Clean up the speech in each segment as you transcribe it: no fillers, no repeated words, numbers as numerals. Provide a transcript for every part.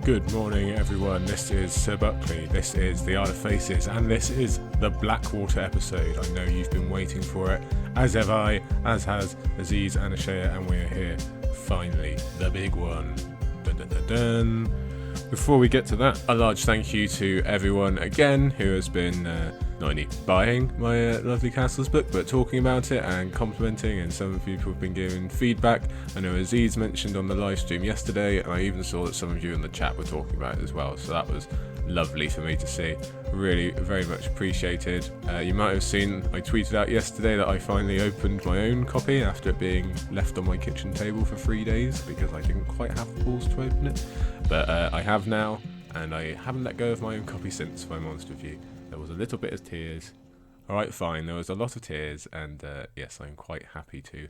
Good morning, everyone. This is Sir Buckley, this is The Art of Faces, and this is the Blackwater episode. I know you've been waiting for it, as have I, as has Aziz and Ashaya, and we're here, finally, the big one. Dun, dun, dun, dun. Before we get to that, a large thank you to everyone again who has been not only buying my lovely Castles book, but talking about it and complimenting, and some of you have been giving feedback. I know Aziz mentioned on the live stream yesterday, and I even saw that some of you in the chat were talking about it as well, so that was lovely for me to see. Really, very much appreciated. You might have seen I tweeted out yesterday that I finally opened my own copy after it being left on my kitchen table for 3 days because I didn't quite have the balls to open it. But I have now, and I haven't let go of my own copy since, if I'm honest with you. There was a little bit of tears. Alright, fine, there was a lot of tears, and yes, I'm quite happy to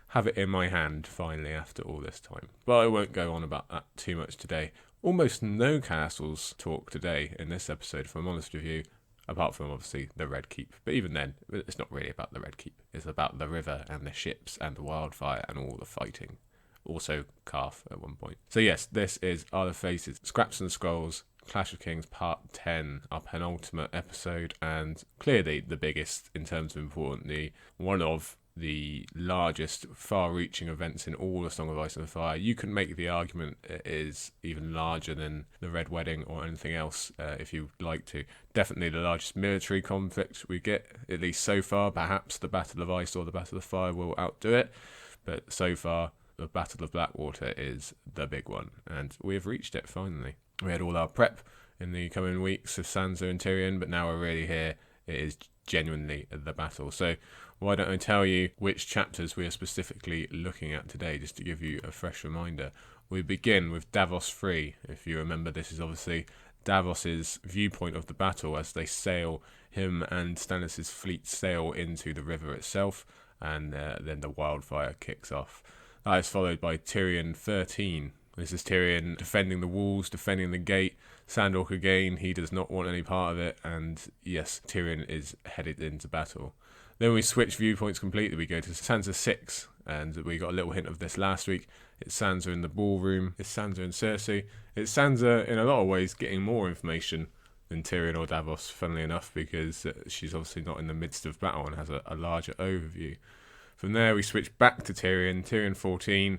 have it in my hand finally after all this time. But I won't go on about that too much today. Almost no castles talk today in this episode, if I'm honest with you, apart from obviously the Red Keep. But even then, it's not really about the Red Keep. It's about the river and the ships and the wildfire and all the fighting. Also Qarth at one point. So yes, this is Art of Faces, Scraps and Scrolls, Clash of Kings Part 10, our penultimate episode, and clearly the biggest in terms of importance, one of the largest, far-reaching events in all of Song of Ice and Fire. You can make the argument it is even larger than the Red Wedding or anything else, if you'd like to. Definitely the largest military conflict we get, at least so far. Perhaps the Battle of Ice or the Battle of Fire will outdo it, but so far the Battle of Blackwater is the big one, and we have reached it finally. We had all our prep in the coming weeks of Sansa and Tyrion, but now we're really here. It is genuinely the battle. So why don't I tell you which chapters we are specifically looking at today, just to give you a fresh reminder. We begin with Davos III. If you remember, this is obviously Davos's viewpoint of the battle as they sail, him and Stannis' fleet sail into the river itself, and then the wildfire kicks off. That is followed by Tyrion XIII. This is Tyrion defending the walls, defending the gate. Sandor again, he does not want any part of it, and yes, Tyrion is headed into battle. Then we switch viewpoints completely. We go to Sansa VI, and we got a little hint of this last week. It's Sansa in the ballroom. It's Sansa and Cersei. It's Sansa, in a lot of ways, getting more information than Tyrion or Davos, funnily enough, because she's obviously not in the midst of battle and has a larger overview. From there, we switch back to Tyrion XIV,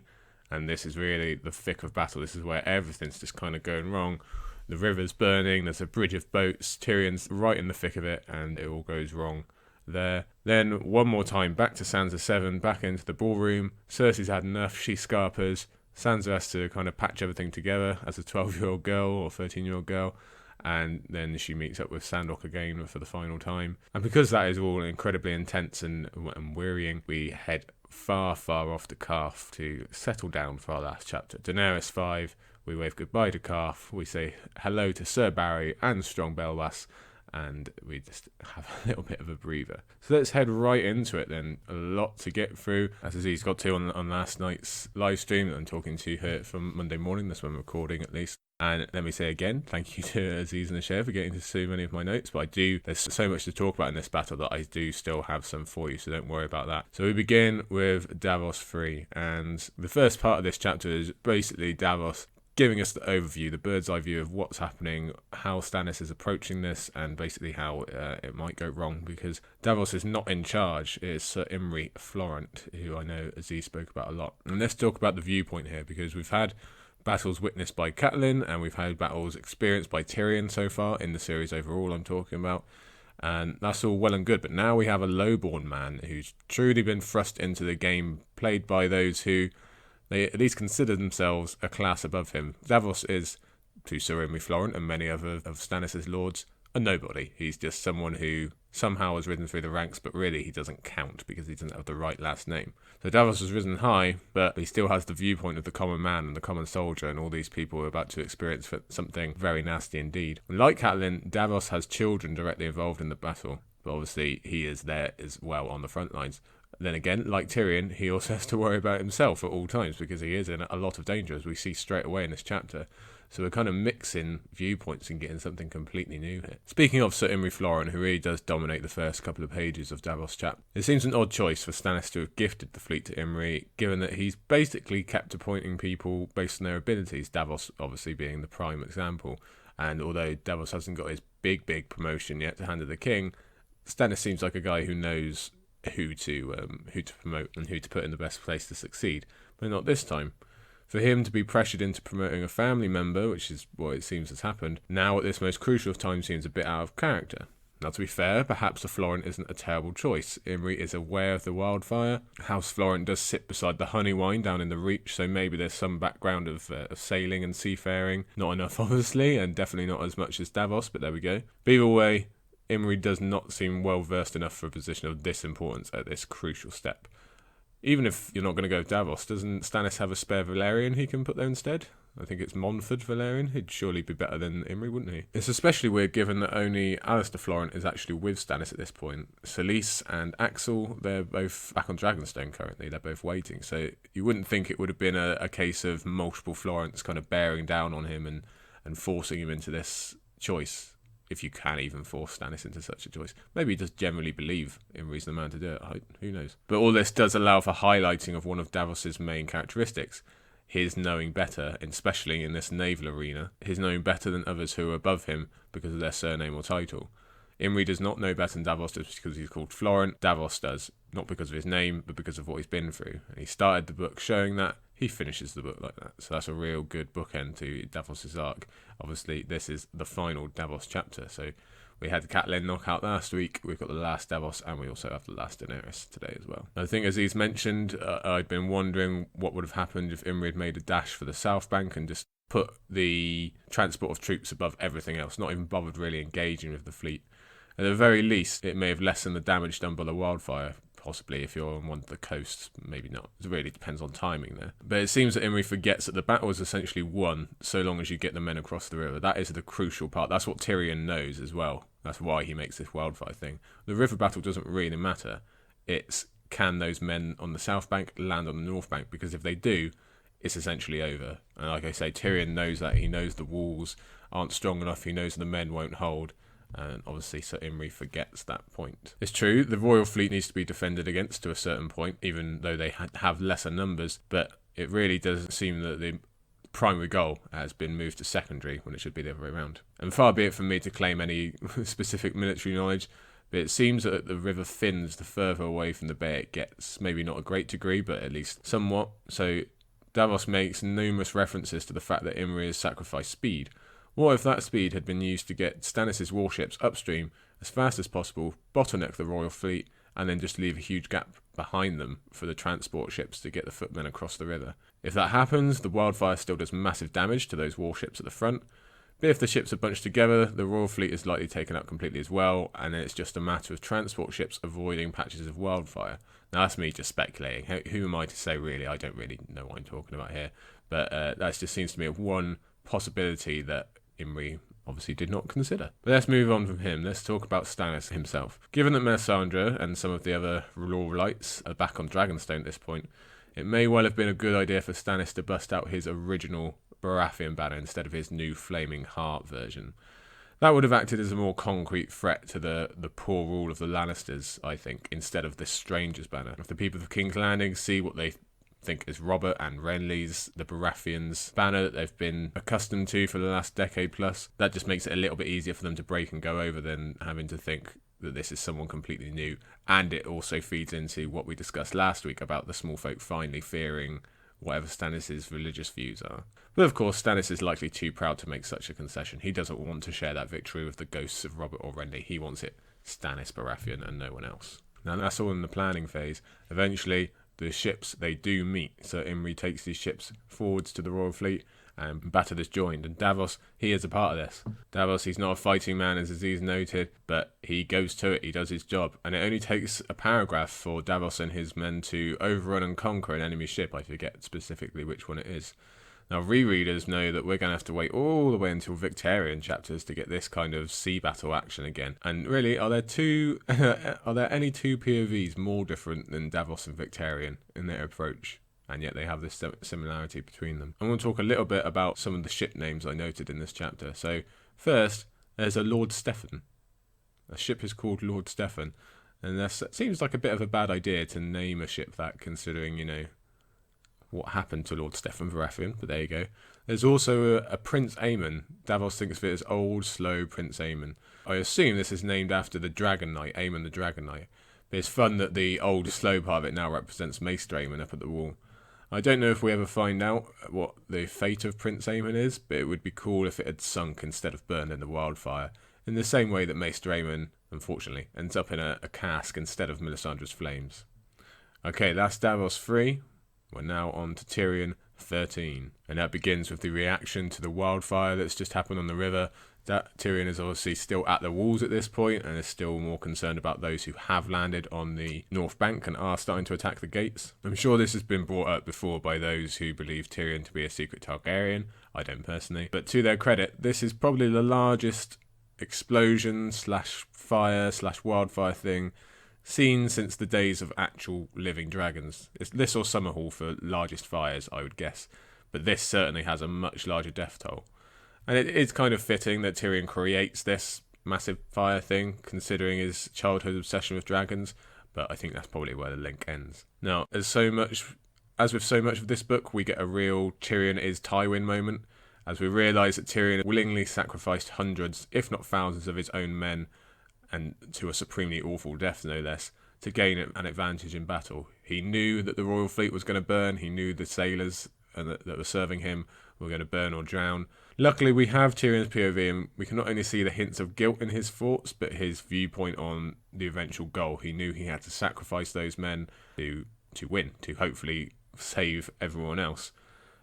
and this is really the thick of battle. This is where everything's just kind of going wrong. The river's burning, there's a bridge of boats, Tyrion's right in the thick of it, and it all goes wrong there. Then one more time back to Sansa VII, back into the ballroom. Cersei's had enough, she scarpers. Sansa has to kind of patch everything together as a 12-year-old girl or 13-year-old girl, and then she meets up with Sandor again for the final time. And because that is all incredibly intense and wearying, we head far, far off to Qarth to settle down for our last chapter. Daenerys V, we wave goodbye to Qarth, we say hello to Ser Barry and Strong Belwas, and we just have a little bit of a breather. So let's head right into it then. A lot to get through, as Aziz got to on last night's live stream. I'm talking to her from Monday morning, that's when I'm recording at least. And let me say again, thank you to Aziz and Ashaya for getting to so many of my notes, but there's so much to talk about in this battle that I do still have some for you, so don't worry about that. So we begin with Davos III, and the first part of this chapter is basically Davos giving us the overview, the bird's eye view of what's happening, how Stannis is approaching this, and basically how it might go wrong, because Davos is not in charge. It is Ser Imry Florent, who I know Aziz spoke about a lot. And let's talk about the viewpoint here, because we've had battles witnessed by Catelyn, and we've had battles experienced by Tyrion so far in the series overall I'm talking about, and that's all well and good, but now we have a lowborn man who's truly been thrust into the game, played by those who they at least consider themselves a class above him. Davos is, to Ser Imry Florent and many other of Stannis' lords, a nobody. He's just someone who somehow has risen through the ranks, but really he doesn't count because he doesn't have the right last name. So Davos has risen high, but he still has the viewpoint of the common man and the common soldier, and all these people are about to experience something very nasty indeed. Like Catelyn, Davos has children directly involved in the battle, but obviously he is there as well on the front lines. Then again, like Tyrion, he also has to worry about himself at all times because he is in a lot of danger, as we see straight away in this chapter. So we're kind of mixing viewpoints and getting something completely new here. Speaking of Ser Imry Florent, who really does dominate the first couple of pages of Davos chapter, it seems an odd choice for Stannis to have gifted the fleet to Imry, given that he's basically kept appointing people based on their abilities, Davos obviously being the prime example. And although Davos hasn't got his big promotion yet to Hand of the King, Stannis seems like a guy who knows who to promote and who to put in the best place to succeed, but not this time. For him to be pressured into promoting a family member, which is what it seems has happened, now at this most crucial of time seems a bit out of character. Now, to be fair, perhaps the Florent isn't a terrible choice. Imry is aware of the wildfire. House Florent does sit beside the honey wine down in the Reach, so maybe there's some background of sailing and seafaring. Not enough, obviously, and definitely not as much as Davos, but there we go. But either way, Imry does not seem well versed enough for a position of this importance at this crucial step. Even if you're not going to go with Davos, doesn't Stannis have a spare Valyrian he can put there instead? I think it's Montfort Valyrian. He'd surely be better than Imry, wouldn't he? It's especially weird given that only Alistair Florent is actually with Stannis at this point. Selyse and Axel, they're both back on Dragonstone currently. They're both waiting. So you wouldn't think it would have been a case of multiple Florents kind of bearing down on him and forcing him into this choice. If you can even force Stannis into such a choice. Maybe he does generally believe Imry's the man to do it. Who knows? But all this does allow for highlighting of one of Davos's main characteristics. His knowing better, especially in this naval arena. His knowing better than others who are above him because of their surname or title. Imry does not know better than Davos just because he's called Florent. Davos does, not because of his name, but because of what he's been through. And he started the book showing that. He finishes the book like that. So that's a real good bookend to Davos' arc. Obviously, this is the final Davos chapter. So we had the Catelyn knockout last week. We've got the last Davos, and we also have the last Daenerys today as well. I think, as he's mentioned, I'd been wondering what would have happened if Imry had made a dash for the South Bank and just put the transport of troops above everything else, not even bothered really engaging with the fleet. At the very least, it may have lessened the damage done by the wildfire. Possibly if you're on one of the coasts, maybe not. It really depends on timing there. But it seems that Imry forgets that the battle is essentially won so long as you get the men across the river. That is the crucial part. That's what Tyrion knows as well. That's why he makes this wildfire thing. The river battle doesn't really matter. It's can those men on the south bank land on the north bank? Because if they do, it's essentially over. And like I say, Tyrion knows that. He knows the walls aren't strong enough. He knows the men won't hold. And obviously Ser Imry forgets that point. It's true, the royal fleet needs to be defended against to a certain point, even though they have lesser numbers, but it really does seem that the primary goal has been moved to secondary when it should be the other way around. And far be it from me to claim any specific military knowledge, but it seems that the river thins the further away from the bay it gets. Maybe not a great degree, but at least somewhat. So Davos makes numerous references to the fact that Imry has sacrificed speed. What if that speed had been used to get Stannis' warships upstream as fast as possible, bottleneck the royal fleet, and then just leave a huge gap behind them for the transport ships to get the footmen across the river? If that happens, the wildfire still does massive damage to those warships at the front, but if the ships are bunched together, the royal fleet is likely taken up completely as well, and then it's just a matter of transport ships avoiding patches of wildfire. Now that's me just speculating. Who am I to say really? I don't really know what I'm talking about here, but that just seems to me one possibility that Imry obviously did not consider. But let's move on from him. Let's talk about Stannis himself. Given that Melisandre and some of the other Lorelites are back on Dragonstone at this point, it may well have been a good idea for Stannis to bust out his original Baratheon banner instead of his new Flaming Heart version. That would have acted as a more concrete threat to the poor rule of the Lannisters, I think, instead of this Stranger's banner. If the people of King's Landing see what they think is Robert and Renly's, the Baratheons' banner that they've been accustomed to for the last decade plus, that just makes it a little bit easier for them to break and go over than having to think that this is someone completely new. And it also feeds into what we discussed last week about the small folk finally fearing whatever Stannis' religious views are. But of course, Stannis is likely too proud to make such a concession. He doesn't want to share that victory with the ghosts of Robert or Renly. He wants it Stannis Baratheon and no one else. Now that's all in the planning phase. Eventually, the ships, they do meet. So Imry takes these ships forwards to the royal fleet and Battle is joined. And Davos, he is a part of this. Davos, he's not a fighting man, as Aziz noted, but he goes to it, he does his job. And it only takes a paragraph for Davos and his men to overrun and conquer an enemy ship. I forget specifically which one it is. Now, rereaders know that we're going to have to wait all the way until Victorian chapters to get this kind of sea battle action again. And really, are there any two POVs more different than Davos and Victorian in their approach? And yet they have this similarity between them. I want to talk a little bit about some of the ship names I noted in this chapter. So first, there's a Lord Stefan. A ship is called Lord Stefan. And that seems like a bit of a bad idea to name a ship that, considering, what happened to Lord Stefan Baratheon, but there you go. There's also a Prince Aemon. Davos thinks of it as old, slow Prince Aemon. I assume this is named after the Dragon Knight, Aemon the Dragon Knight. But it's fun that the old, slow part of it now represents Maester Aemon up at the wall. I don't know if we ever find out what the fate of Prince Aemon is, but it would be cool if it had sunk instead of burned in the wildfire, in the same way that Maester Aemon, unfortunately, ends up in a cask instead of Melisandre's flames. Okay, that's Davos III. We're now on to Tyrion XIII, and that begins with the reaction to the wildfire that's just happened on the river. That Tyrion is obviously still at the walls at this point and is still more concerned about those who have landed on the north bank and are starting to attack the gates. I'm sure this has been brought up before by those who believe Tyrion to be a secret Targaryen. I don't personally, but to their credit, this is probably the largest explosion / fire / wildfire thing seen since the days of actual living dragons. It's this or Summerhall for largest fires, I would guess, but this certainly has a much larger death toll. And it is kind of fitting that Tyrion creates this massive fire thing, considering his childhood obsession with dragons, but I think that's probably where the link ends. Now, as with so much of this book, we get a real Tyrion is Tywin moment, as we realise that Tyrion willingly sacrificed hundreds, if not thousands, of his own men, and to a supremely awful death no less, to gain an advantage in battle. He knew that the royal fleet was going to burn, he knew the sailors that were serving him were going to burn or drown. Luckily we have Tyrion's POV, and we can not only see the hints of guilt in his thoughts, but his viewpoint on the eventual goal. He knew he had to sacrifice those men to win, to hopefully save everyone else.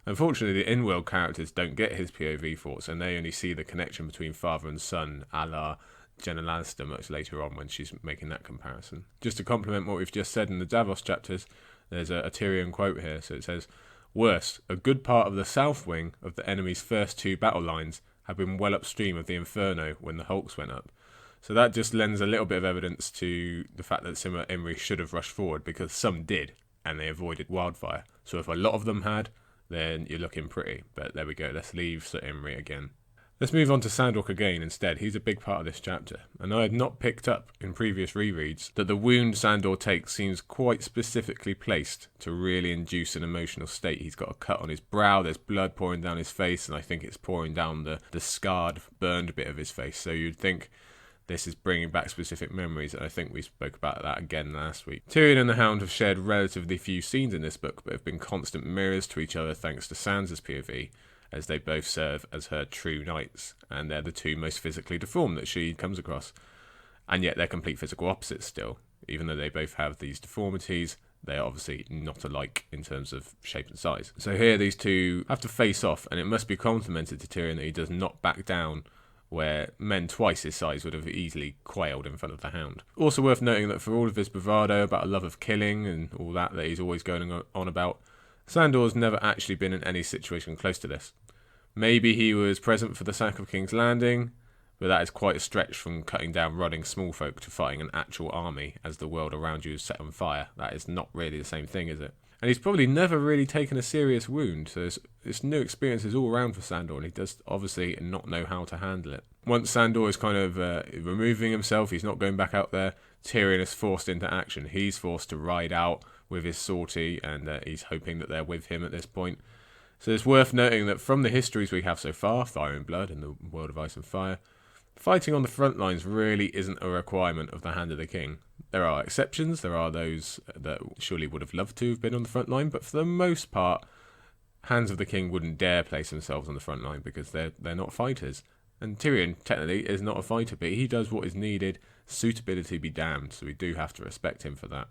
Unfortunately, the in-world characters don't get his POV thoughts, and they only see the connection between father and son, a la Jenna Lannister much later on when she's making that comparison. Just to complement what we've just said in the Davos chapters, there's a Tyrion quote here. So it says, "Worse, a good part of the south wing of the enemy's first two battle lines had been well upstream of the Inferno when the hulks went up." So that just lends a little bit of evidence to the fact that Ser Imry should have rushed forward, because some did, and they avoided wildfire. So if a lot of them had, then you're looking pretty. But there we go, let's leave Ser Imry again. Let's move on to Sandor again instead. He's a big part of this chapter, and I had not picked up in previous rereads that the wound Sandor takes seems quite specifically placed to really induce an emotional state. He's got a cut on his brow, there's blood pouring down his face, and I think it's pouring down the scarred, burned bit of his face. So you'd think this is bringing back specific memories, and I think we spoke about that again last week. Tyrion and the Hound have shared relatively few scenes in this book, but have been constant mirrors to each other thanks to Sansa's POV, as they both serve as her true knights, and they're the two most physically deformed that she comes across. And yet they're complete physical opposites still. Even though they both have these deformities, they are obviously not alike in terms of shape and size. So here these two have to face off, and it must be complimented to Tyrion that he does not back down, where men twice his size would have easily quailed in front of the Hound. Also worth noting that for all of his bravado about a love of killing and all that he's always going on about, Sandor's never actually been in any situation close to this. Maybe he was present for the sack of King's Landing, but that is quite a stretch from cutting down rotting small folk to fighting an actual army as the world around you is set on fire. That is not really the same thing, is it? And he's probably never really taken a serious wound, so this new experience is all around for Sandor, and he does obviously not know how to handle it. Once Sandor is kind of removing himself, he's not going back out there, Tyrion is forced into action. He's forced to ride out with his sortie, and he's hoping that they're with him at this point. So it's worth noting that from the histories we have so far, Fire and Blood and the World of Ice and Fire, fighting on the front lines really isn't a requirement of the Hand of the King. There are exceptions, there are those that surely would have loved to have been on the front line, but for the most part, Hands of the King wouldn't dare place themselves on the front line because they're not fighters. And Tyrion, technically, is not a fighter, but he does what is needed, suitability be damned, so we do have to respect him for that.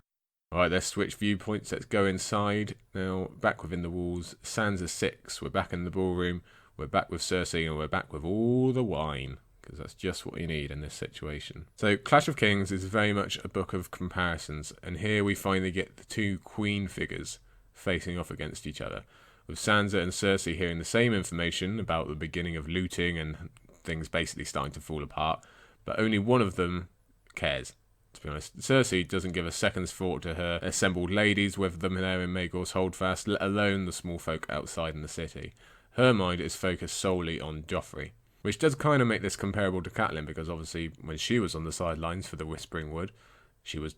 Alright, let's switch viewpoints, let's go inside. Now, back within the walls, Sansa VI, we're back in the ballroom, we're back with Cersei, and we're back with all the wine, because that's just what you need in this situation. So, Clash of Kings is very much a book of comparisons, and here we finally get the two queen figures facing off against each other. with Sansa and Cersei hearing the same information about the beginning of looting and things basically starting to fall apart, but only one of them cares. To be honest, Cersei doesn't give a second's thought to her assembled ladies, whether them there in Maegor's holdfast, let alone the small folk outside in the city. Her mind is focused solely on Joffrey, which does kind of make this comparable to Catelyn, because obviously when she was on the sidelines for the Whispering Wood, she was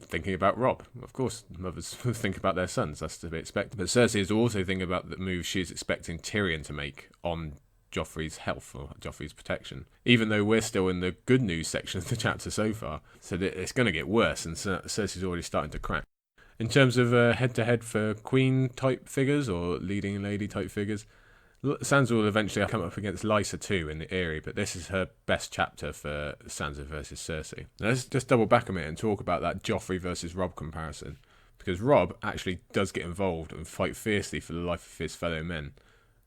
thinking about Robb. Of course, mothers think about their sons, that's to be expected. But Cersei is also thinking about the move she is expecting Tyrion to make on Joffrey's health or Joffrey's protection, even though we're still in the good news section of the chapter so far, so that it's going to get worse, and Cersei's already starting to crack. In terms of head-to-head for queen type figures or leading lady type figures, Sansa will eventually come up against Lysa too in the Eyrie, but this is her best chapter for Sansa versus Cersei. Now let's just double back a minute and talk about that Joffrey versus Robb comparison, because Robb actually does get involved and fight fiercely for the life of his fellow men.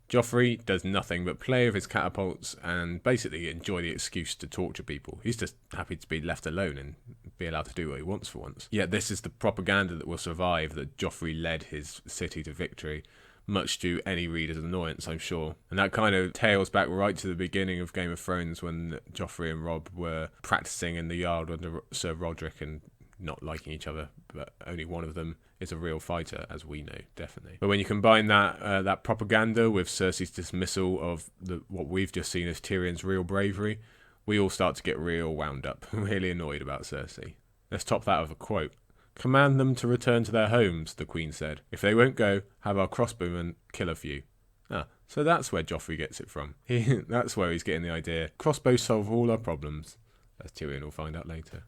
Joffrey does nothing but play with his catapults and basically enjoy the excuse to torture people. He's just happy to be left alone and be allowed to do what he wants for once. Yet this is the propaganda that will survive, that Joffrey led his city to victory, much to any reader's annoyance, I'm sure. And that kind of tails back right to the beginning of Game of Thrones, when Joffrey and Robb were practicing in the yard under Sir Roderick and not liking each other, but only one of them is a real fighter, as we know, definitely. But when you combine that propaganda with Cersei's dismissal of what we've just seen as Tyrion's real bravery, we all start to get real wound up, really annoyed about Cersei. Let's top that with a quote. "Command them to return to their homes," the Queen said. "If they won't go, have our crossbowmen kill a few." So that's where Joffrey gets it from. That's where he's getting the idea. Crossbows solve all our problems, as Tyrion will find out later.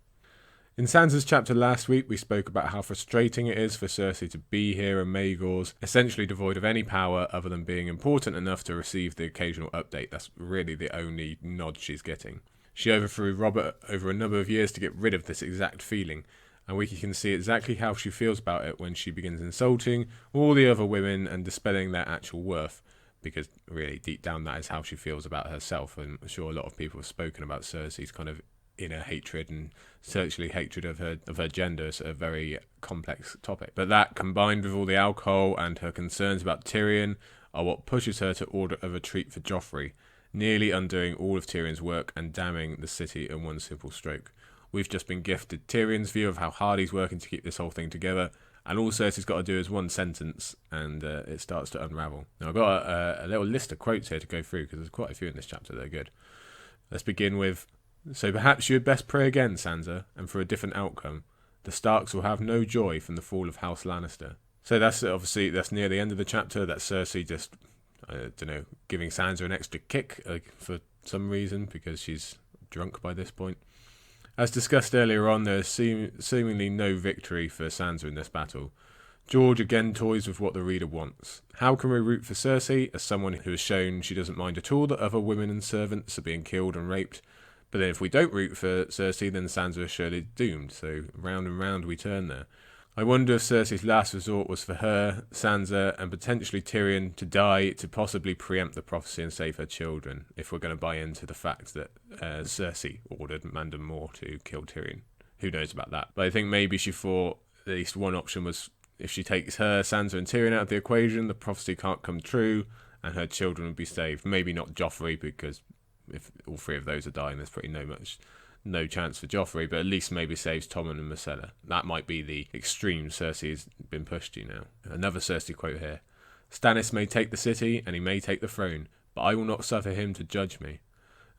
In Sansa's chapter last week, we spoke about how frustrating it is for Cersei to be here in Maegor's, essentially devoid of any power other than being important enough to receive the occasional update. That's really the only nod she's getting. She overthrew Robert over a number of years to get rid of this exact feeling, and we can see exactly how she feels about it when she begins insulting all the other women and dispelling their actual worth, because really deep down that is how she feels about herself. And I'm sure a lot of people have spoken about Cersei's kind of inner hatred and certainly hatred of her gender is a very complex topic. But that, combined with all the alcohol and her concerns about Tyrion, are what pushes her to order a retreat for Joffrey, nearly undoing all of Tyrion's work and damning the city in one simple stroke. We've just been gifted Tyrion's view of how hard he's working to keep this whole thing together, and all Cersei's got to do is one sentence, and it starts to unravel. Now, I've got a little list of quotes here to go through, because there's quite a few in this chapter that are good. Let's begin with, "So perhaps you had best pray again, Sansa, and for a different outcome. The Starks will have no joy from the fall of House Lannister." So that's near the end of the chapter. That's Cersei just, giving Sansa an extra kick for some reason, because she's drunk by this point. As discussed earlier on, there is seemingly no victory for Sansa in this battle. George again toys with what the reader wants. How can we root for Cersei, as someone who has shown she doesn't mind at all that other women and servants are being killed and raped? But then if we don't root for Cersei, then Sansa is surely doomed, so round and round we turn there. I wonder if Cersei's last resort was for her, Sansa, and potentially Tyrion to die to possibly preempt the prophecy and save her children, if we're going to buy into the fact that Cersei ordered Mandon Moore to kill Tyrion. Who knows about that? But I think maybe she thought at least one option was, if she takes her, Sansa and Tyrion out of the equation, the prophecy can't come true, and her children would be saved. Maybe not Joffrey, because if all three of those are dying, there's pretty no chance for Joffrey, but at least maybe saves Tommen and Myrcella. That might be the extreme Cersei's been pushed to now. Another Cersei quote here. "Stannis may take the city, and he may take the throne, but I will not suffer him to judge me."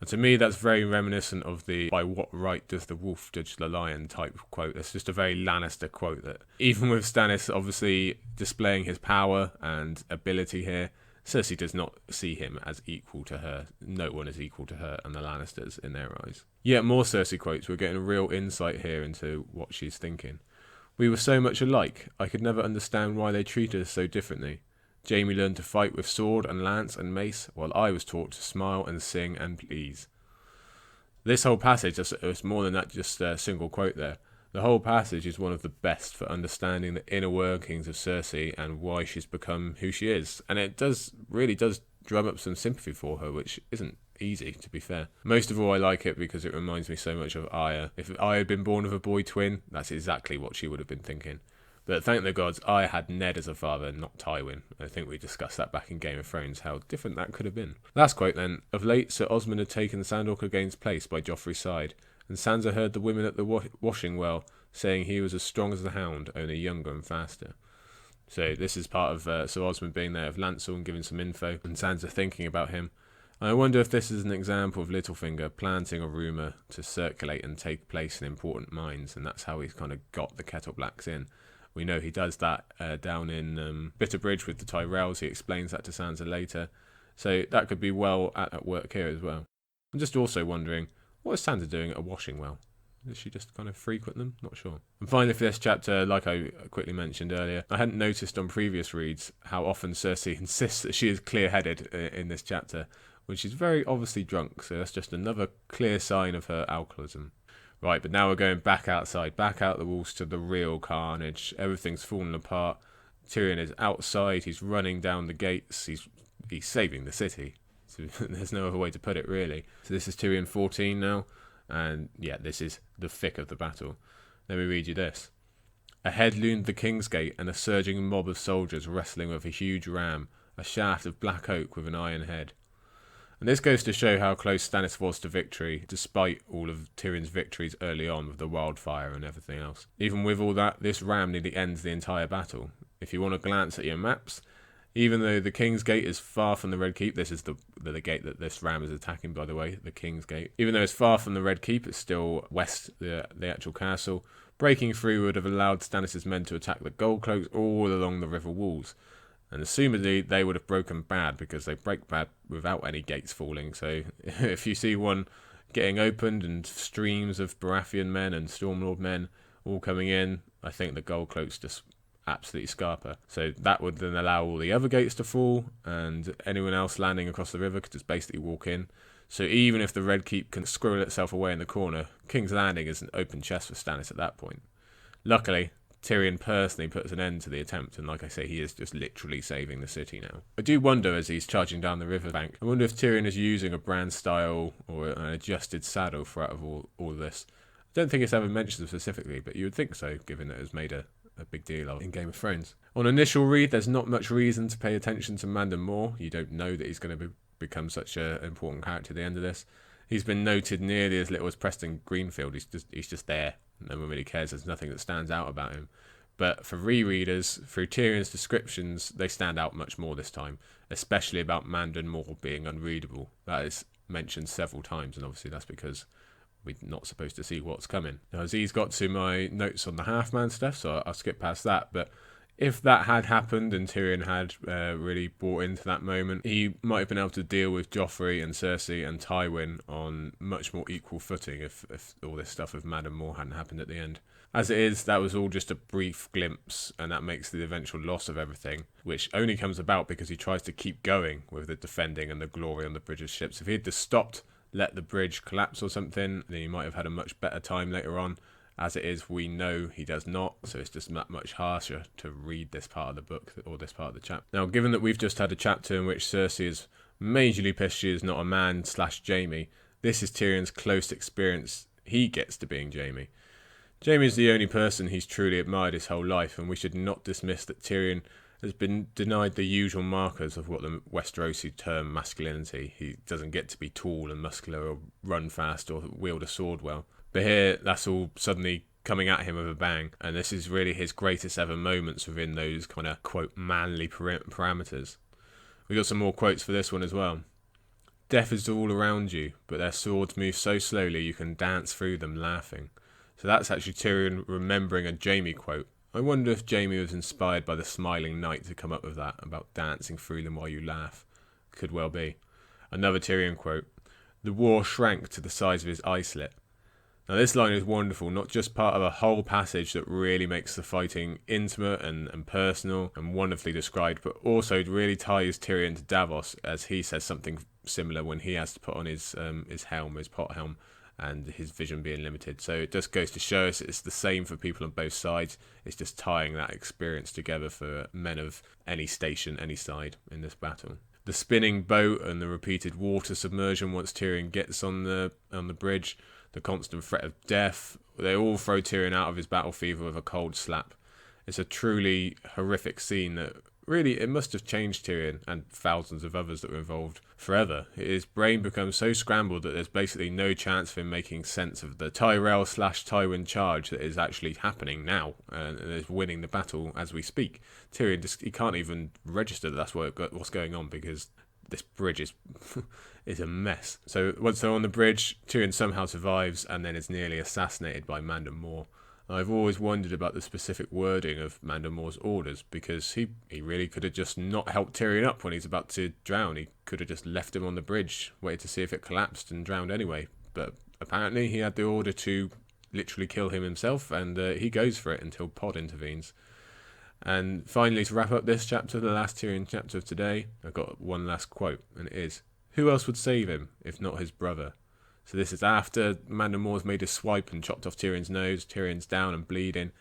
And to me, that's very reminiscent of the "by what right does the wolf judge the lion" type quote. That's just a very Lannister quote, that even with Stannis obviously displaying his power and ability here, Cersei does not see him as equal to her. No one is equal to her and the Lannisters in their eyes. Yet more Cersei quotes. We're getting a real insight here into what she's thinking. "We were so much alike. I could never understand why they treated us so differently. Jaime learned to fight with sword and lance and mace, while I was taught to smile and sing and please." This whole passage, it's more than that, just a single quote there. The whole passage is one of the best for understanding the inner workings of Cersei and why she's become who she is. And it really does drum up some sympathy for her, which isn't easy, to be fair. Most of all, I like it because it reminds me so much of Arya. If Arya had been born with a boy twin, that's exactly what she would have been thinking. But thank the gods I had Ned as a father, not Tywin. I think we discussed that back in Game of Thrones, how different that could have been. Last quote then. Of late, Sir Osmond had taken Sandor Clegane's place by Joffrey's side, and Sansa heard the women at the washing well saying he was as strong as the Hound, only younger and faster. So this is part of Sir Osmond being there of Lancel and giving some info, and Sansa thinking about him. I wonder if this is an example of Littlefinger planting a rumour to circulate and take place in important minds, and that's how he's kind of got the Kettle Blacks in. We know he does that down in Bitterbridge with the Tyrells. He explains that to Sansa later. So that could be well at work here as well. I'm just also wondering, what is Sansa doing at a washing well? Does she just kind of frequent them? Not sure. And finally for this chapter, like I quickly mentioned earlier, I hadn't noticed on previous reads how often Cersei insists that she is clear-headed in this chapter, when she's very obviously drunk, so that's just another clear sign of her alcoholism. Right, but now we're going back outside, back out the walls to the real carnage. Everything's fallen apart. Tyrion is outside, he's running down the gates, he's saving the city. So there's no other way to put it, really. So this is Tyrion 14 now, and yeah, this is the thick of the battle. Let me read you this. Ahead loomed the King's Gate and a surging mob of soldiers wrestling with a huge ram, a shaft of black oak with an iron head. And this goes to show how close Stannis was to victory, despite all of Tyrion's victories early on with the wildfire and everything else. Even with all that, this ram nearly ends the entire battle. If you want to glance at your maps, even though the King's Gate is far from the Red Keep, this is the gate that this ram is attacking, by the way, the King's Gate. Even though it's far from the Red Keep, it's still west the actual castle. Breaking through would have allowed Stannis' men to attack the Gold Cloaks all along the river walls. And assumedly, they would have broken bad, because they break bad without any gates falling. So if you see one getting opened and streams of Baratheon men and Stormlord men all coming in, I think the Gold Cloaks just absolutely scarper. So that would then allow all the other gates to fall, and anyone else landing across the river could just basically walk in. So even if the Red Keep can squirrel itself away in the corner, King's Landing is an open chest for Stannis at that point. Luckily, Tyrion personally puts an end to the attempt, and like I say, he is just literally saving the city now. I do wonder, as he's charging down the riverbank, I wonder if Tyrion is using a brand style or an adjusted saddle for out of all of this. I don't think it's ever mentioned specifically, but you would think so, given that it was made a big deal of in Game of Thrones. On initial read, there's not much reason to pay attention to Mandon Moore. You don't know that he's going to become such an important character at the end of this. He's been noted nearly as little as Preston Greenfield. He's just there. No one really cares. There's nothing that stands out about him. But for rereaders, through Tyrion's descriptions, they stand out much more this time, especially about Mandon Moore being unreadable. That is mentioned several times, and obviously that's because we're not supposed to see what's coming. Now, Aziz got to my notes on the half-man stuff, so I'll skip past that, but if that had happened and Tyrion had really bought into that moment, he might have been able to deal with Joffrey and Cersei and Tywin on much more equal footing if all this stuff with Mandon Moore hadn't happened at the end. As it is, that was all just a brief glimpse, and that makes the eventual loss of everything, which only comes about because he tries to keep going with the defending and the glory on the bridge's ships. If he had just stopped, let the bridge collapse or something, then he might have had a much better time later on. As it is, we know he does not, so it's just that much harsher to read this part of the book, or this part of the chapter. Now, given that we've just had a chapter in which Cersei is majorly pissed she is not a man / Jaime, this is Tyrion's close experience he gets to being Jaime. Jaime is the only person he's truly admired his whole life, and we should not dismiss that Tyrion has been denied the usual markers of what the Westerosi term masculinity. He doesn't get to be tall and muscular or run fast or wield a sword well. But here, that's all suddenly coming at him with a bang, and this is really his greatest ever moments within those kind of, quote, manly parameters. We got some more quotes for this one as well. Death is all around you, but their swords move so slowly you can dance through them laughing. So that's actually Tyrion remembering a Jaime quote. I wonder if Jaime was inspired by the Smiling Knight to come up with that, about dancing through them while you laugh. Could well be. Another Tyrion quote. The war shrank to the size of his eye slit. Now this line is wonderful, not just part of a whole passage that really makes the fighting intimate and personal and wonderfully described, but also really ties Tyrion to Davos, as he says something similar when he has to put on his helm, his pot helm, and his vision being limited. So it just goes to show us it's the same for people on both sides. It's just tying that experience together for men of any station, any side in this battle. The spinning boat and the repeated water submersion once Tyrion gets on the bridge, the constant threat of death, they all throw Tyrion out of his battle fever with a cold slap. It's a truly horrific scene that really, it must have changed Tyrion and thousands of others that were involved forever. His brain becomes so scrambled that there's basically no chance of him making sense of the Tyrell/Tywin charge that is actually happening now and is winning the battle as we speak. Tyrion he can't even register that that's what's going on, because this bridge is is a mess. So once they're on the bridge, Tyrion somehow survives and then is nearly assassinated by Mandon Moore. I've always wondered about the specific wording of Mandon Moore's orders, because he really could have just not helped Tyrion up when he's about to drown. He could have just left him on the bridge, waited to see if it collapsed and drowned anyway. But apparently he had the order to literally kill him himself, and he goes for it until Pod intervenes. And finally, to wrap up this chapter, the last Tyrion chapter of today, I've got one last quote, and it is, "Who else would save him, if not his brother?" So this is after Mandon Moore's made a swipe and chopped off Tyrion's nose. Tyrion's down and bleeding,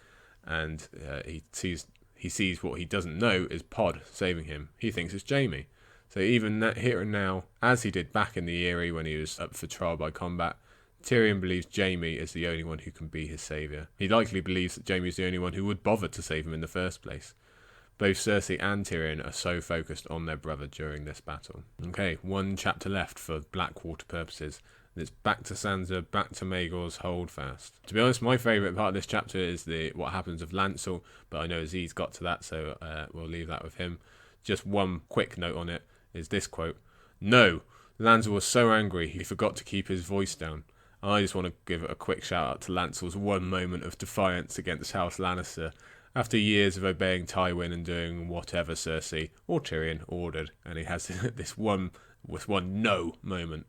and he sees what he doesn't know is Pod saving him. He thinks it's Jaime. So even that here and now, as he did back in the Eyrie when he was up for trial by combat, Tyrion believes Jaime is the only one who can be his saviour. He likely believes that Jaime is the only one who would bother to save him in the first place. Both Cersei and Tyrion are so focused on their brother during this battle. Okay, one chapter left for Blackwater purposes. It's back to Sansa, back to Maegor's holdfast. To be honest, my favourite part of this chapter is what happens with Lancel, but I know Aziz got to that, so we'll leave that with him. Just one quick note on it is this quote. "No, Lancel was so angry he forgot to keep his voice down." I just want to give a quick shout out to Lancel's one moment of defiance against House Lannister after years of obeying Tywin and doing whatever Cersei or Tyrion ordered, and he has this one no moment.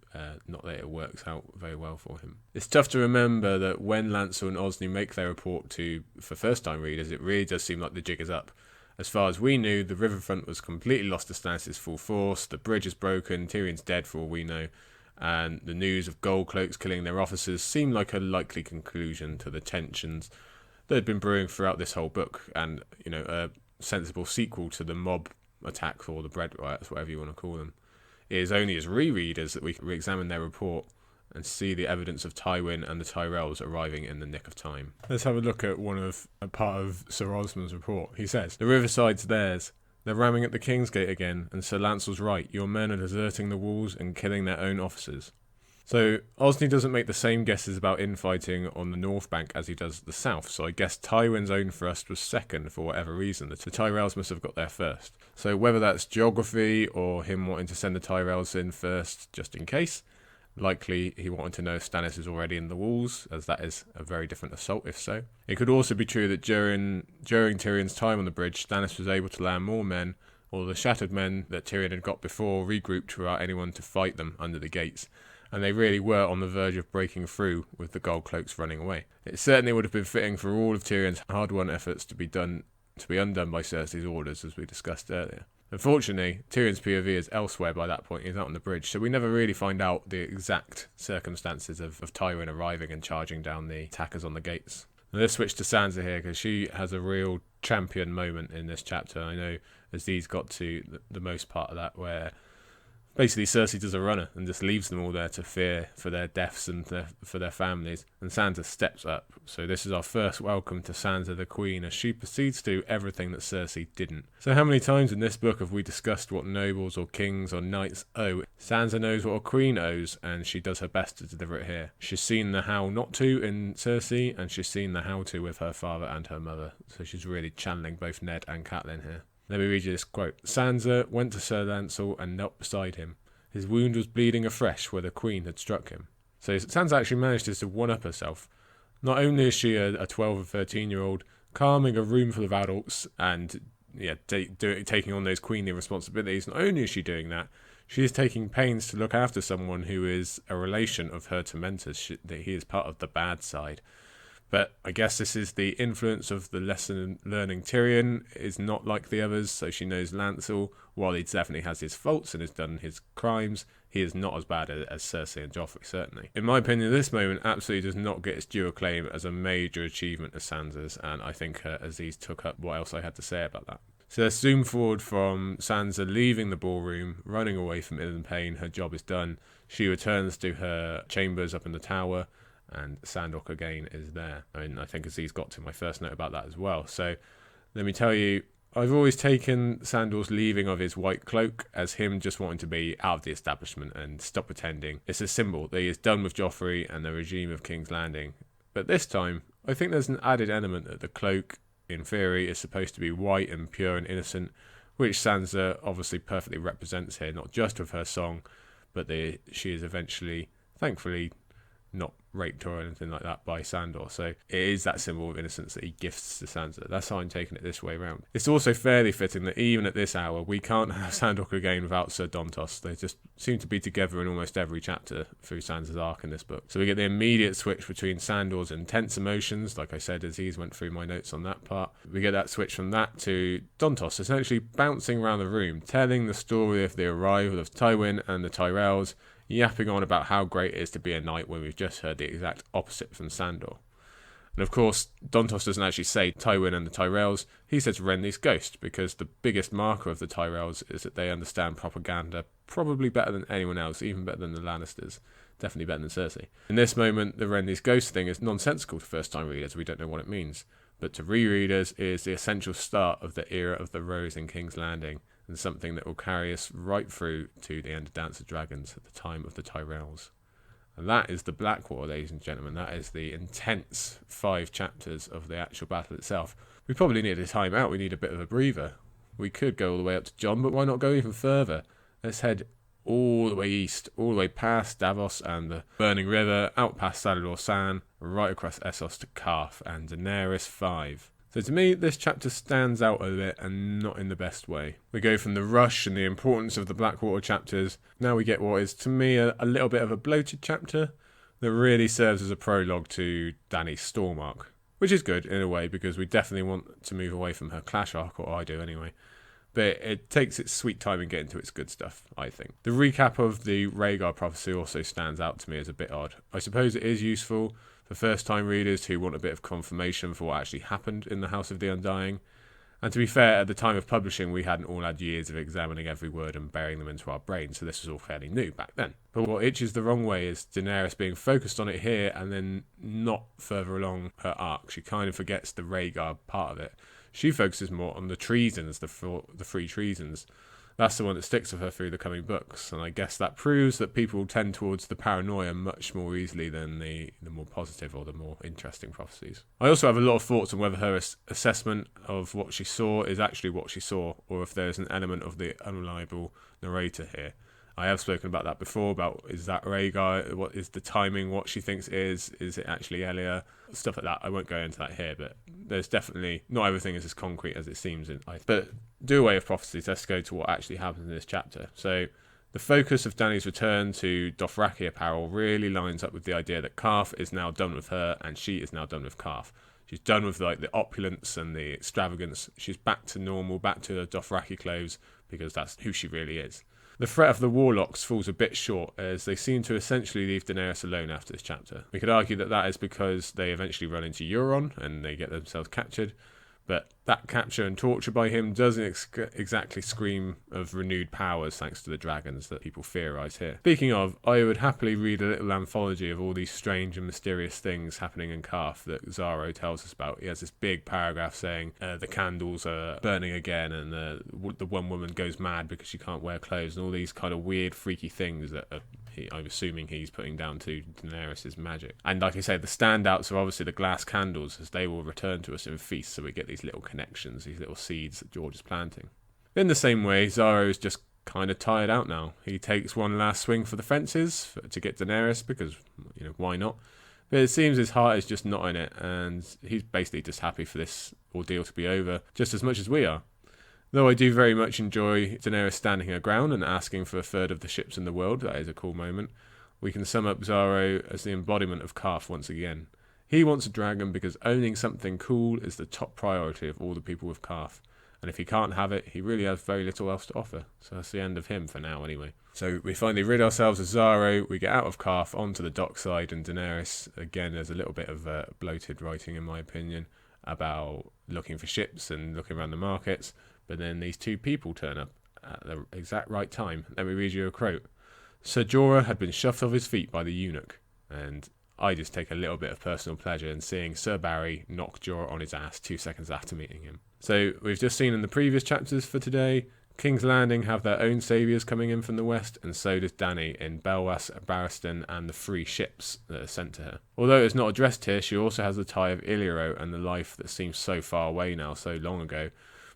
Not that it works out very well for him. It's tough to remember that when Lancel and Osney make their report for first-time readers, it really does seem like the jig is up. As far as we knew, the riverfront was completely lost to Stannis' full force, the bridge is broken, Tyrion's dead for all we know, and the news of gold cloaks killing their officers seemed like a likely conclusion to the tensions that had been brewing throughout this whole book, and a sensible sequel to the mob attack or the bread riots, whatever you want to call them. It is only as rereaders that we can re-examine their report and see the evidence of Tywin and the Tyrells arriving in the nick of time. Let's have a look at a part of Sir Osmond's report. He says, "The riverside's theirs. They're ramming at the Kingsgate again, and Sir Lancel's right. Your men are deserting the walls and killing their own officers." So Osney doesn't make the same guesses about infighting on the north bank as he does the south, so I guess Tywin's own thrust was second for whatever reason. The Tyrells must have got there first. So whether that's geography or him wanting to send the Tyrells in first just in case, likely he wanted to know if Stannis is already in the walls, as that is a very different assault if so. It could also be true that during Tyrion's time on the bridge, Stannis was able to land more men, or the shattered men that Tyrion had got before regrouped without anyone to fight them under the gates, and they really were on the verge of breaking through with the gold cloaks running away. It certainly would have been fitting for all of Tyrion's hard-won efforts to be undone by Cersei's orders, as we discussed earlier. Unfortunately, Tyrion's POV is elsewhere by that point. He's out on the bridge, so we never really find out the exact circumstances of Tywin arriving and charging down the attackers on the gates. Now, let's switch to Sansa here, because she has a real champion moment in this chapter. I know Aziz got to the most part of that, where basically Cersei does a runner and just leaves them all there to fear for their deaths and for their families, and Sansa steps up. So this is our first welcome to Sansa the Queen, as she proceeds to do everything that Cersei didn't. So how many times in this book have we discussed what nobles or kings or knights owe? Sansa knows what a queen owes, and she does her best to deliver it here. She's seen the how not to in Cersei, and she's seen the how to with her father and her mother, so she's really channeling both Ned and Catelyn here. Let me read you this quote. "Sansa went to Sir Lancel and knelt beside him. His wound was bleeding afresh where the Queen had struck him." So Sansa actually managed to one-up herself. Not only is she a 12 or 13-year-old calming a room full of adults and taking on those queenly responsibilities, not only is she doing that, she is taking pains to look after someone who is a relation of her tormentors. He is part of the bad side. But I guess this is the influence of the lesson learning. Tyrion is not like the others, so she knows Lancel, while he definitely has his faults and has done his crimes, he is not as bad as Cersei and Joffrey, certainly. In my opinion, this moment absolutely does not get its due acclaim as a major achievement of Sansa's, and I think Aziz took up what else I had to say about that. So let's zoom forward from Sansa leaving the ballroom, running away from ill and pain. Her job is done. She returns to her chambers up in the tower, and Sandok again is there. I mean, I think Aziz got to my first note about that as well. So Let me tell you, I've always taken Sandor's leaving of his white cloak as him just wanting to be out of the establishment and stop pretending. It's a symbol that he is done with Joffrey and the regime of King's Landing. But this time, I think there's an added element that the cloak, in theory, is supposed to be white and pure and innocent, which Sansa obviously perfectly represents here, not just with her song, but she is eventually, thankfully, not raped or anything like that by Sandor. So it is that symbol of innocence that he gifts to Sansa. That's how I'm taking it this way around. It's also fairly fitting that even at this hour, we can't have Sandor again without Ser Dontos. They just seem to be together in almost every chapter through Sansa's arc in this book. So we get the immediate switch between Sandor's intense emotions, like I said, Aziz went through my notes on that part. We get that switch from that to Dontos essentially bouncing around the room, telling the story of the arrival of Tywin and the Tyrells, yapping on about how great it is to be a knight when we've just heard the exact opposite from Sandor. And of course, Dontos doesn't actually say Tywin and the Tyrells, he says Renly's ghost, because the biggest marker of the Tyrells is that they understand propaganda probably better than anyone else, even better than the Lannisters, definitely better than Cersei. In this moment, the Renly's ghost thing is nonsensical to first-time readers, we don't know what it means, but to rereaders is the essential start of the era of the Rose in King's Landing, and something that will carry us right through to the end of Dance of Dragons at the time of the Tyrells. And that is the Blackwater, ladies and gentlemen. That is the intense 5 chapters of the actual battle itself. We probably need a time out. We need a bit of a breather. We could go all the way up to Jon, but why not go even further? Let's head all the way east, all the way past Davos and the Burning River, out past Salladhor Saan, right across Essos to Qarth and Daenerys V. So to me, this chapter stands out a bit, and not in the best way. We go from the rush and the importance of the Blackwater chapters, now we get what is, to me, a little bit of a bloated chapter that really serves as a prologue to Dany's Storm arc, which is good in a way, because we definitely want to move away from her Clash arc, or I do anyway. But it takes its sweet time in getting to its good stuff, I think. The recap of the Rhaegar prophecy also stands out to me as a bit odd. I suppose it is useful for first-time readers who want a bit of confirmation for what actually happened in the House of the Undying. And to be fair, at the time of publishing, we hadn't all had years of examining every word and burying them into our brains, so this was all fairly new back then. But what itches the wrong way is Daenerys being focused on it here and then not further along her arc. She kind of forgets the Rhaegar part of it. She focuses more on the treasons, the 3 treasons. That's the one that sticks with her through the coming books, and I guess that proves that people tend towards the paranoia much more easily than the more positive or the more interesting prophecies. I also have a lot of thoughts on whether her assessment of what she saw is actually what she saw, or if there's an element of the unreliable narrator here. I have spoken about that before, about is that Rhaegar, what is the timing, what she thinks is it actually Elia, stuff like that. I won't go into that here, but there's definitely, not everything is as concrete as it seems. But do away with prophecies, let's go to what actually happens in this chapter. So the focus of Dany's return to Dothraki apparel really lines up with the idea that Qarth is now done with her and she is now done with Qarth. She's done with like the opulence and the extravagance. She's back to normal, back to the Dothraki clothes, because that's who she really is. The threat of the Warlocks falls a bit short, as they seem to essentially leave Daenerys alone after this chapter. We could argue that that is because they eventually run into Euron and they get themselves captured, but that capture and torture by him doesn't exactly scream of renewed powers thanks to the dragons that people theorise here. Speaking of, I would happily read a little anthology of all these strange and mysterious things happening in Qarth that Xaro tells us about. He has this big paragraph saying the candles are burning again, and the one woman goes mad because she can't wear clothes, and all these kind of weird, freaky things that I'm assuming he's putting down to Daenerys' magic. And like I say, the standouts are obviously the glass candles, as they will return to us in feasts, so we get these little connections, these little seeds that George is planting. In the same way, Xaro is just kind of tired out now. He takes one last swing for the fences to get Daenerys, because, why not? But it seems his heart is just not in it, and he's basically just happy for this ordeal to be over, just as much as we are. Though I do very much enjoy Daenerys standing her ground and asking for a third of the ships in the world, that is a cool moment, we can sum up Xaro as the embodiment of Qarth once again. He wants a dragon because owning something cool is the top priority of all the people with Qarth. And if he can't have it, he really has very little else to offer. So that's the end of him for now anyway. So we finally rid ourselves of Xaro, we get out of Qarth onto the dockside, and Daenerys, again, there's a little bit of bloated writing in my opinion, about looking for ships and looking around the markets. But then these 2 people turn up at the exact right time. Let me read you a quote. Ser Jorah had been shoved off his feet by the eunuch, and I just take a little bit of personal pleasure in seeing Sir Barry knock Jorah on his ass 2 seconds after meeting him. So we've just seen in the previous chapters for today, King's Landing have their own saviours coming in from the west, and so does Dany in Belwas, Barristan, and the 3 ships that are sent to her. Although it's not addressed here, she also has the tie of Illyrio and the life that seems so far away now, so long ago,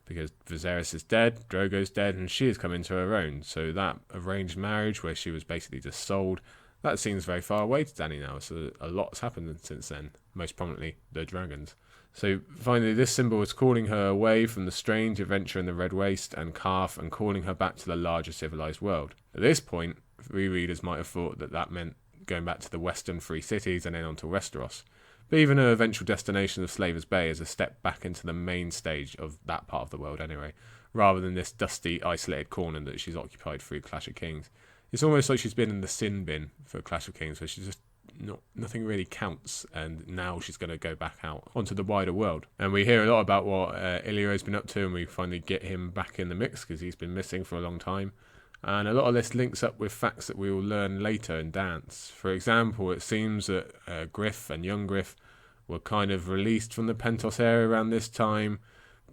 because Viserys is dead, Drogo's dead, and she has come into her own. So that arranged marriage where she was basically just sold, that seems very far away to Dany now. So a lot's happened since then, most prominently the dragons. So finally, this symbol is calling her away from the strange adventure in the Red Waste and Qarth, and calling her back to the larger civilized world. At this point, rereaders might have thought that that meant going back to the western 3 cities and then on to Westeros. But even her eventual destination of Slaver's Bay is a step back into the main stage of that part of the world anyway, rather than this dusty, isolated corner that she's occupied through Clash of Kings. It's almost like she's been in the sin bin for Clash of Kings, where she's just nothing really counts, and now she's going to go back out onto the wider world. And we hear a lot about what Illyrio's been up to, and we finally get him back in the mix because he's been missing for a long time. And a lot of this links up with facts that we will learn later in Dance. For example, it seems that Griff and young Griff were kind of released from the Pentos area around this time,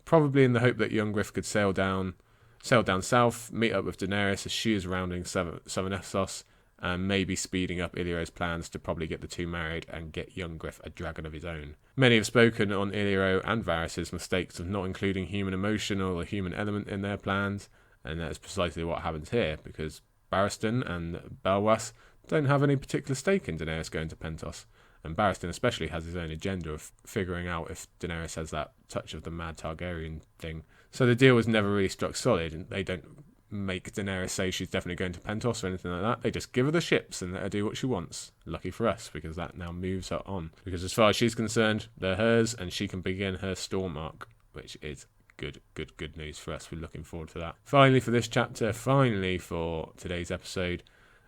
probably in the hope that young Griff could sail down south, meet up with Daenerys as she is rounding southern Essos, and maybe speeding up Illyrio's plans to probably get the 2 married and get young Griff a dragon of his own. Many have spoken on Illyrio and Varys' mistakes of not including human emotion or the human element in their plans, and that's precisely what happens here, because Barristan and Belwas don't have any particular stake in Daenerys going to Pentos, and Barristan especially has his own agenda of figuring out if Daenerys has that touch of the mad Targaryen thing. So the deal was never really struck solid, and they don't make Daenerys say she's definitely going to Pentos or anything like that. They just give her the ships and let her do what she wants. Lucky for us, because that now moves her on. Because as far as she's concerned, they're hers, and she can begin her storm arc, which is good news for us. We're looking forward to that. Finally for this chapter, finally for today's episode,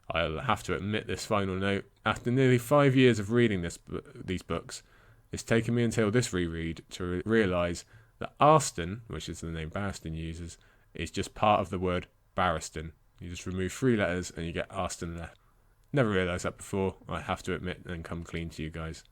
I'll have to admit this final note. After nearly 5 years of reading these books, it's taken me until this reread to realise that Arston, which is the name Barristan uses, is just part of the word Barristan. You just remove 3 letters and you get Arston left. Never realised that before, I have to admit, and come clean to you guys.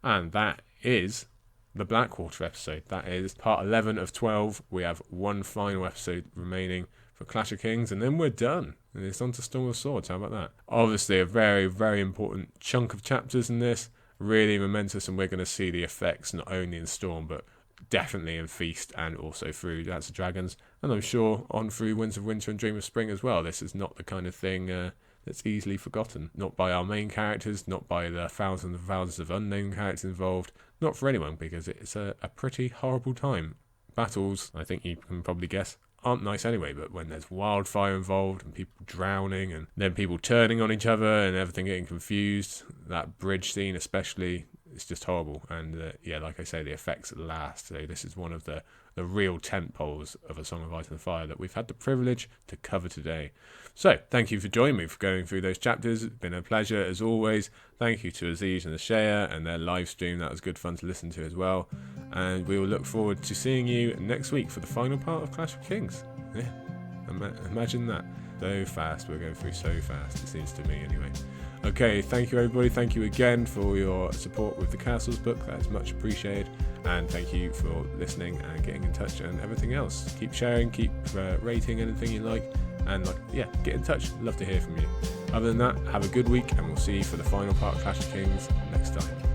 And that is the Blackwater episode. That is part 11 of 12. We have 1 final episode remaining for Clash of Kings, and then we're done. And it's on to Storm of Swords. How about that? Obviously a very, very important chunk of chapters in this. Really momentous, and we're going to see the effects not only in Storm, but definitely in Feast and also through Dance of Dragons, and I'm sure on through Winds of Winter and Dream of Spring as well. This is not the kind of thing that's easily forgotten. Not by our main characters, not by the thousands and thousands of unnamed characters involved, not for anyone, because it's a pretty horrible time. Battles, I think you can probably guess, aren't nice anyway, but when there's wildfire involved and people drowning and then people turning on each other and everything getting confused, that bridge scene especially, it's just horrible. And yeah, like I say, the effects at last. So this is one of the real tent poles of A Song of Ice and Fire that we've had the privilege to cover today. So thank you for joining me for going through those chapters. It's been a pleasure as always. Thank you to Aziz and Ashaya and their live stream. That was good fun to listen to as well. And we will look forward to seeing you next week for the final part of Clash of Kings. Yeah, imagine that. So fast. We're going through so fast, it seems to me anyway. Okay, thank you everybody. Thank you again for your support with the Castles book. That's much appreciated. And thank you for listening and getting in touch and everything else. Keep sharing, keep rating anything you like. And get in touch. Love to hear from you. Other than that, have a good week, and we'll see you for the final part of Clash of Kings next time.